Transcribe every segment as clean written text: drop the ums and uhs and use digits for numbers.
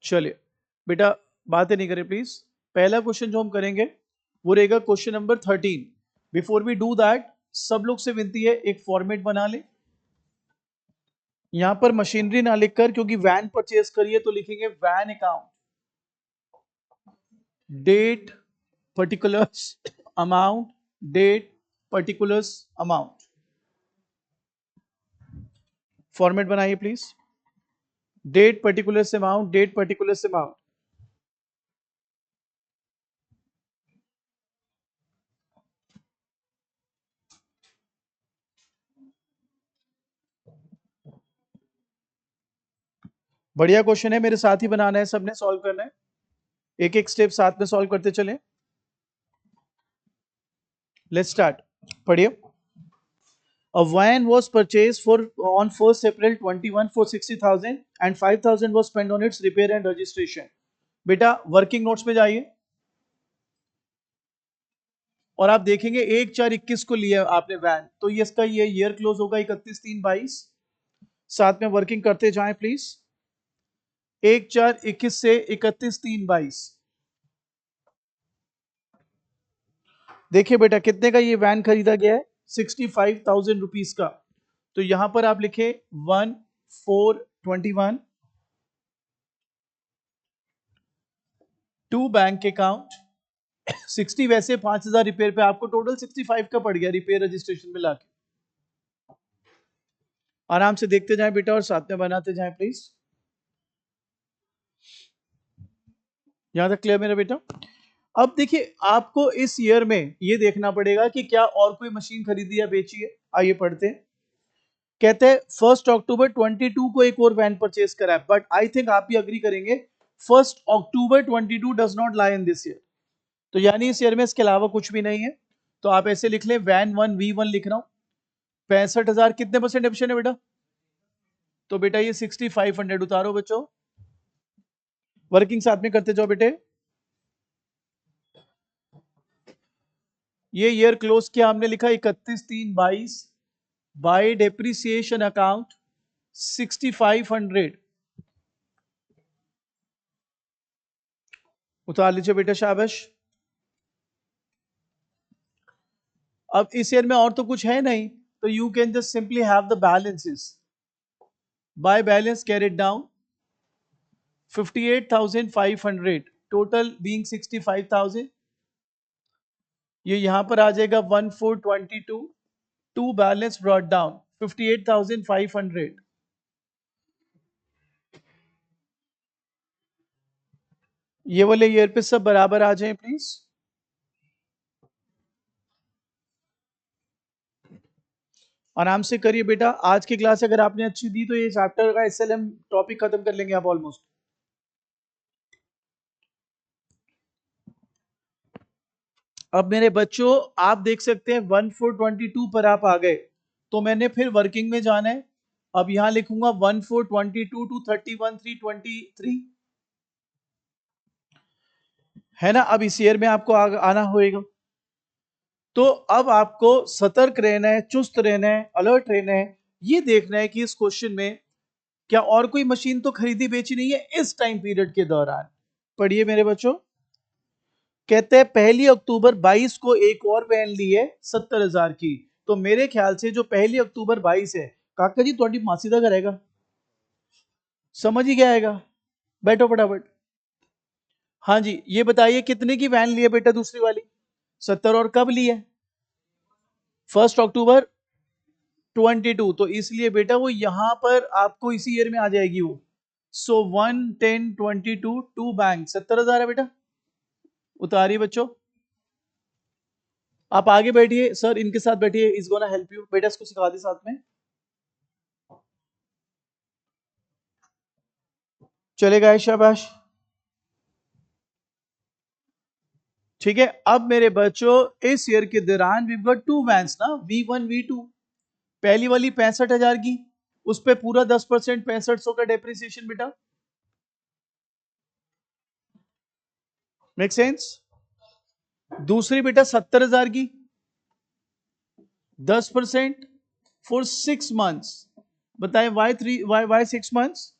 चलिए बेटा, बातें नहीं करें प्लीज। पहला क्वेश्चन जो हम करेंगे वो रहेगा question number 13। Before we do that, सब लोग से विनती है एक फॉर्मेट बना ले। यहां पर मशीनरी ना लिखकर, क्योंकि वैन परचेज करिए तो लिखेंगे वैन account, date particulars amount, date particulars amount. Format बनाइए please. Date particulars amount, date particulars amount. बढ़िया क्वेश्चन है, मेरे साथ ही बनाना है, सबने सॉल्व करना है। एक एक स्टेप साथ में सॉल्व करते चलें। Let's start. पढ़िए। A van was purchased for on 1st April 21 for 60,000 and 5,000 was spent on its repair and registration. बेटा वर्किंग नोट्स में जाइए और आप देखेंगे 1/4/21 को लिया आपने वैन, तो ये इसका ये ईयर क्लोज होगा 31/3/22। साथ में वर्किंग करते जाएं प्लीज। 1/4/21 से 31/3/22। देखिए बेटा कितने का ये वैन खरीदा गया है, 65,000 रुपीज का। तो यहां पर आप लिखे 1/4/21 टू बैंक अकाउंट 60, वैसे 5,000 रिपेयर पे, आपको टोटल 65 का पड़ गया रिपेयर रजिस्ट्रेशन में लाके। आराम से देखते जाएं बेटा और साथ में बनाते जाएं प्लीज। यहां तक क्लियर मेरा बेटा? अब देखिए आपको इस ईयर में ये देखना पड़ेगा कि क्या और कोई मशीन खरीदी या बेची है। आइए पढ़ते हैं। कहते हैं 1 अक्टूबर 22 को एक और वैन परचेज करा है, बट आई थिंक आप भी अग्री करेंगे 1 अक्टूबर 22 does not lie in this year. तो यानी इस ईयर में इसके अलावा कुछ भी नहीं है। तो आप ऐसे लिख लें, वैन 1 V1 लिख रहा हूं। 65,000 कितने परसेंट ऑप्शन है बेटा? तो बेटा ये 6500 उतारो बच्चों। वर्किंग साथ में करते जाओ बेटे। ये ईयर क्लोज किया हमने, लिखा 31/3/22 बाय डेप्रिसिएशन अकाउंट 6500 उतार लीजिए बेटा, शाबाश। अब इस ईयर में और तो कुछ है नहीं, तो you can just simply have the balances by balance carried down 58,500 total being 65,000। ये यहां पर आ जाएगा 1/4/22 टू बैलेंस ब्रॉट डाउन 58,500। ये वाले ईयर पे सब बराबर आ जाएं प्लीज। आराम से करिए बेटा। आज की क्लास अगर आपने अच्छी दी तो ये चैप्टर का एसएलएम टॉपिक खत्म कर लेंगे आप ऑलमोस्ट। अब मेरे बच्चों आप देख सकते हैं 1/4/22 पर आप आ गए, तो मैंने फिर वर्किंग में जाना है। अब यहां लिखूंगा 1/4/22 टू 31/3/23 है ना। अब इस ईयर में आपको आना होएगा। तो अब आपको सतर्क रहना है, चुस्त रहना है, अलर्ट रहना है। ये देखना है कि इस क्वेश्चन में क्या और कोई मशीन तो खरीदी बेची नहीं है इस टाइम पीरियड के दौरान। पढ़िए मेरे बच्चों। कहते हैं 1 अक्टूबर 22 को एक और वैन ली है 70,000 की। तो मेरे ख्याल से जो 1 अक्टूबर 22 है, काका जी थोड़ी मासी का रहेगा, समझ ही क्या आएगा। बैठो फटाफट। हाँ जी, ये बताइए कितने की वैन ली है बेटा दूसरी वाली? 70। और कब ली है? 1 अक्टूबर 22। तो इसलिए बेटा वो यहां पर आपको इसी ईयर में आ जाएगी वो। सो 1/10/22 टू बैंक 70,000 है बेटा। उतारिए बच्चों। आप आगे बैठिए, सर इनके साथ बैठिए, इज गोना हेल्प यू। बेटा इसको सिखा दे साथ में। चलेगा, शाबाश। ठीक है। अब मेरे बच्चों इस ईयर के दौरान वी गॉट टू वैन्स ना, V1 V2। पहली वाली 65,000 की, उस पे पूरा 10% 6500 का डेप्रिसिएशन बेटा। Make sense? दूसरी बेटा 70,000 की, 10% फॉर 6 मंथ्स। बताए वाई 6 मंथ्स?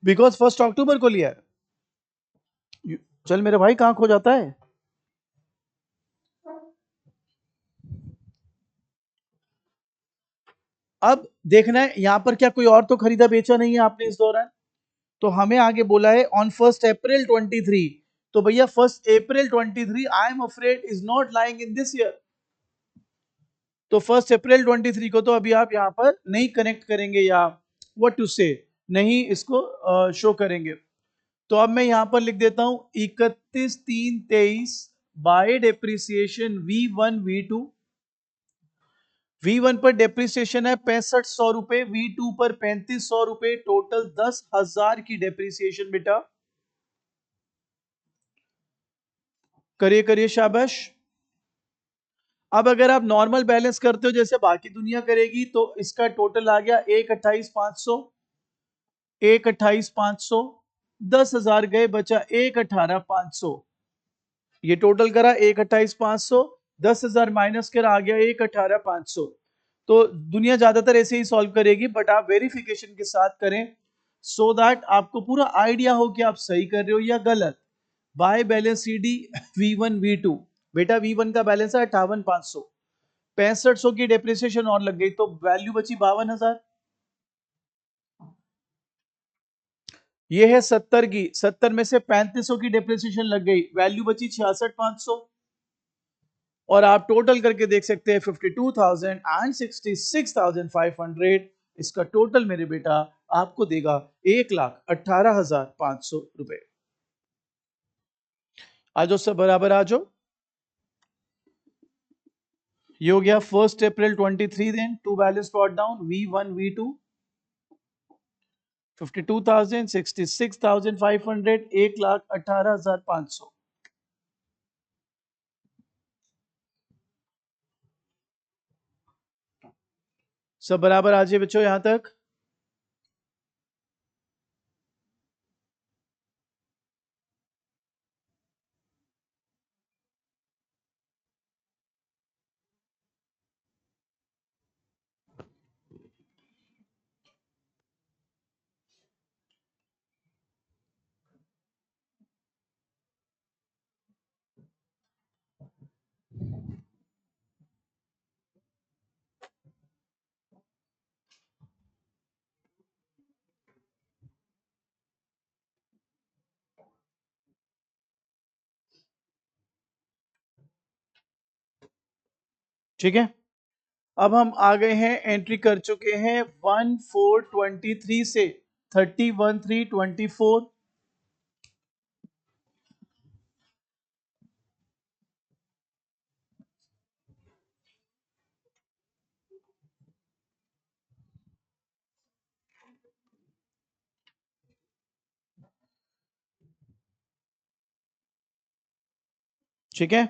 बिकॉज 1 अक्टूबर को लिया है। चल मेरे भाई, कहां खो जाता है। अब देखना है यहां पर क्या कोई और तो खरीदा बेचा नहीं है आपने इस दौरान। तो हमें आगे बोला है ऑन 1 अप्रैल 23। तो भैया 1 अप्रैल 23 I am afraid is not lying in this year. तो 1 अप्रैल 23 को तो अभी आप यहां पर नहीं कनेक्ट करेंगे, या व्हाट टू से, नहीं इसको शो करेंगे। तो अब मैं यहां पर लिख देता हूं 31/3/23 bye depreciation V1 V2। V1 पर डेप्रिसिएशन है 6500 रुपए, V2 पर 3500 रुपए, टोटल 10,000 की डेप्रिसिएशन बेटा। करिए करिए, शाबाश। अब अगर आप नॉर्मल बैलेंस करते हो जैसे बाकी दुनिया करेगी, तो इसका टोटल आ गया 1,28,500, 1,28,500, 10,000 गए, बचा 1,18,500। ये टोटल करा 1,28,500, 10,000 माइनस करा, आ गया 1,18,500। तो दुनिया ज्यादातर ऐसे ही सॉल्व करेगी, बट आप वेरिफिकेशन के साथ करें, सो दैट आपको पूरा आइडिया हो कि आप सही कर रहे हो या गलत। By balance c d V1 V2। बेटा V1 का बैलेंस है 58,500, 6500 की डेप्रिसिएशन और लग गई, तो वैल्यू बची 52,000। ये है 70 की, 70 में से 3500 की डेप्रिसिएशन लग गई, वैल्यू बची 66,500। और आप टोटल करके देख सकते हैं 52,000 एंड 66,500। इसका टोटल मेरे बेटा आपको देगा 1,18,500 रुपए। आ जाओ सब बराबर आ जाओ। ये हो गया 1 अप्रैल 23। Then to balance brought down V1 V2, 52,000, 66,500, 1,18,500। सब बराबर आ जाए बच्चों यहां तक। ठीक है, अब हम आ गए हैं, एंट्री कर चुके हैं 1/4/23 से 31/3/24। ठीक है,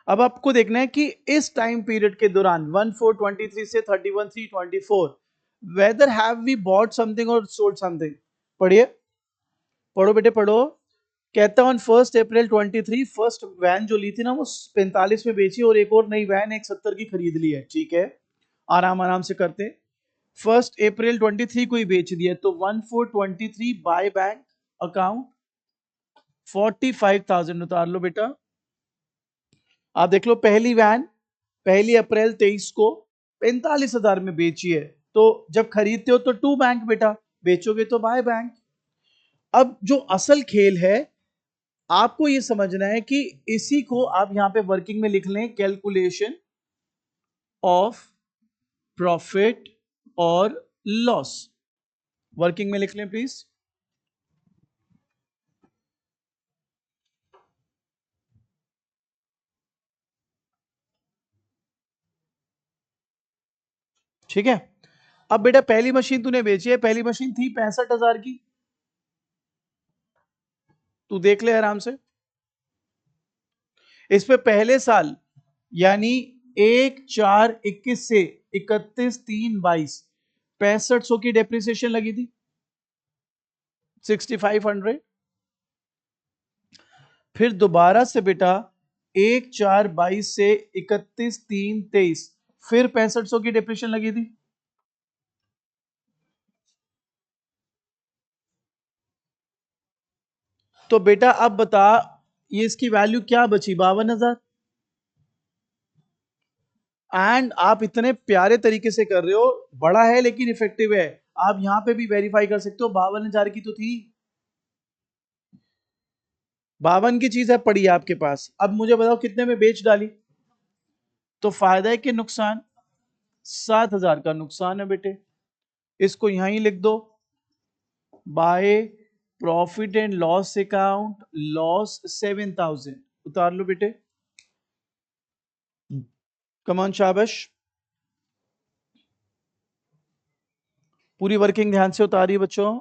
अब आपको देखना है कि इस टाइम पीरियड के दौरान 1/4/23 से 31/3/24 whether have we bought something और सोल्ड समथिंग। पढ़िए, पढ़ो बेटे पढ़ो। कहता ऑन 1 अप्रैल 23 फर्स्ट वैन जो ली थी ना वो 45 में बेची, और एक और नई वैन 170 की खरीद ली है। ठीक है, आराम आराम से करते। 1 अप्रैल 23 को ही बेच दिया, तो 1/4/23 बाय बैंक अकाउंट 45,000 उतार लो बेटा। आप देख लो, पहली वैन 1 अप्रैल 23 को 45,000 में बेची है, तो जब खरीदते हो तो टू बैंक बेटा, बेचोगे तो बाय बैंक। अब जो असल खेल है, आपको यह समझना है कि इसी को आप यहां पे वर्किंग में लिख लें, कैलकुलेशन ऑफ प्रॉफिट और लॉस। वर्किंग में लिख लें प्लीज। ठीक है, अब बेटा पहली मशीन तूने बेची है, पहली मशीन थी 65,000 की, तू देख ले आराम से। इस पे पहले साल यानी 1/4/21 से 31/3/22 6500 की डेप्रिसिएशन लगी थी, 6500। फिर दोबारा से बेटा 1/4/22 से 31/3/23 फिर 6500 की डेप्रिसिएशन लगी थी। तो बेटा अब बता, ये इसकी वैल्यू क्या बची? 52,000। एंड आप इतने प्यारे तरीके से कर रहे हो, बड़ा है लेकिन इफेक्टिव है। आप यहां पे भी वेरीफाई कर सकते हो, 52,000 की तो थी, 52 की चीज है पड़ी है आपके पास। अब मुझे बताओ कितने में बेच डाली? तो फायदा है कि नुकसान? 7,000 का नुकसान है बेटे। इसको यहीं लिख दो, by profit and loss account, loss 7,000 उतार लो बेटे। कमान शाबाश, पूरी वर्किंग ध्यान से उतारिए बच्चों।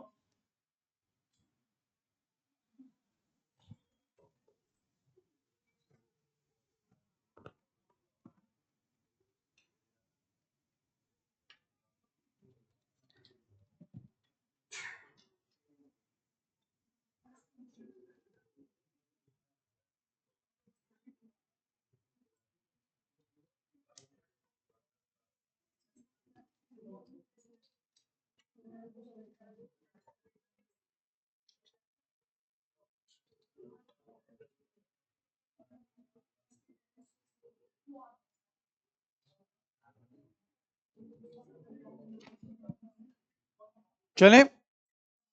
चलें,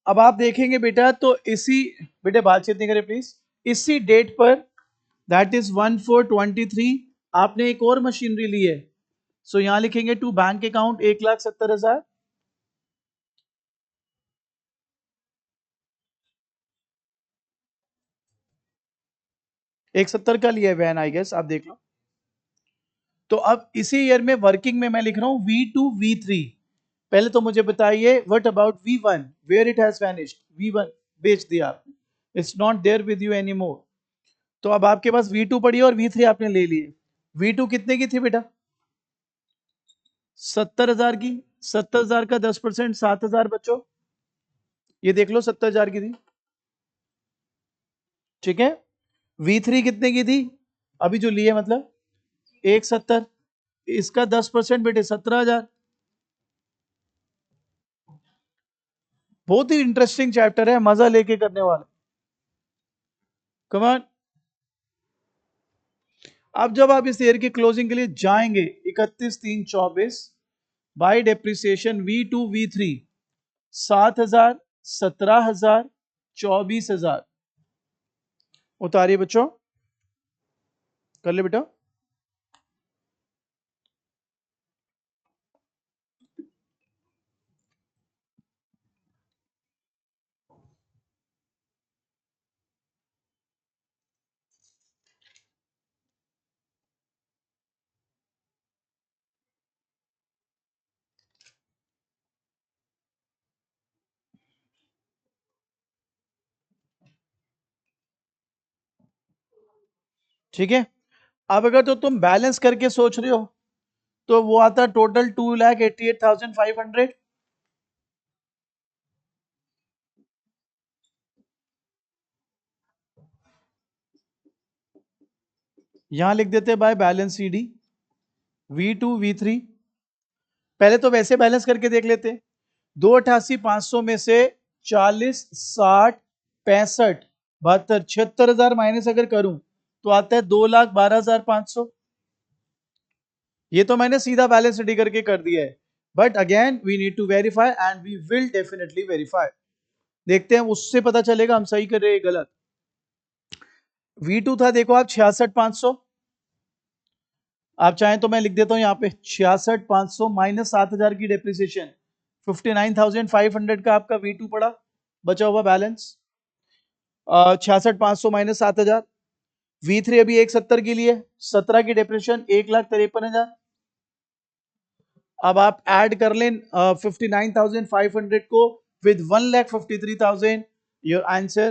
अब आप देखेंगे बेटा, तो इसी, बेटे बातचीत नहीं करें प्लीज। इसी डेट पर, दैट इज 1/4/23, आपने एक और मशीनरी ली है। सो यहां लिखेंगे टू बैंक अकाउंट 1,70,000। 170 का लिया है वैन, आई गेस, आप देख लो। तो अब इसी ईयर में वर्किंग में मैं लिख रहा हूं V2 V3। पहले तो मुझे बताइए what about V1, where it has vanished? V1 बेच दिया आपने, it's not there with you any more. तो अब आपके पास V2 पड़ी है और V3 आपने ले लिए। V2 कितने की थी बेटा? 70,000 की। 70,000 का 10%, 7,000 बच्चों, ये देख लो 70,000 की थी, ठीक है। V3 कितने की थी अभी जो लिए, मतलब 170, इसका 10% बेटे 17,000। बहुत ही इंटरेस्टिंग चैप्टर है, मजा लेके करने वाला। कमान, अब जब आप इस ईयर की क्लोजिंग के लिए जाएंगे 31/3/24, बाय डेप्रिसिएशन V2 V3 7,000, 17,000, 24,000 उतारिए बच्चों, कर ले बेटा। ठीक है, अब अगर तो तुम बैलेंस करके सोच रहे हो, तो वो आता टोटल 2,88,500। यहां लिख देते by balance CD V2 V3। पहले तो वैसे बैलेंस करके देख लेते, 2,88,500 में से 40, 60, 65, 72, 76,000 माइनस अगर करूं तो आता है 2,12,500। ये तो मैंने सीधा बैलेंस रेडी करके कर दिया है, but again we need to verify and we will definitely verify. देखते हैं, उससे पता चलेगा हम सही कर रहे हैं गलत। V2 था देखो आप 66,500, आप चाहें तो मैं लिख देता हूं यहां पे 66,500 माइनस 7,000 की डेप्रिसिएशन, 59,500 का आपका V2 पड़ा, बचा हुआ बैलेंस 66,500 माइनस 7,000। V3 अभी 170 के लिए, 17 की डेप्रिसिएशन 1,53,000। अब आप ऐड कर लें 59,500 को with 1,53,000, your answer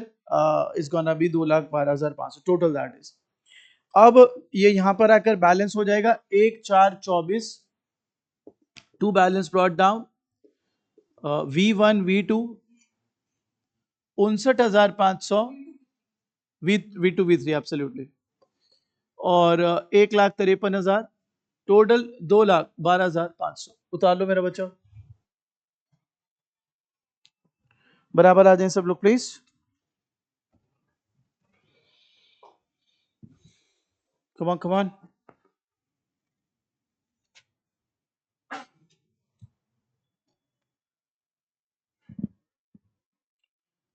is gonna be 2,12,500 total, that is. अब ये यहां पर आकर बैलेंस हो जाएगा 1,424, to balance brought down, V1 V2 59,500, V2 V3 absolutely, और 1,53,000, टोटल 2,12,500 उतार लो मेरा बच्चा। बराबर आ जाए सब लोग प्लीज। कमान कमान।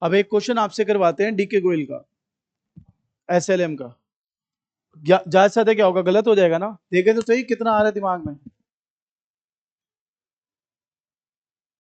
अब एक क्वेश्चन आपसे करवाते हैं डीके गोयल का, एसएलएम का। जायज साथ है क्या होगा, गलत हो जाएगा ना? देखे तो सही कितना आ रहा है दिमाग में।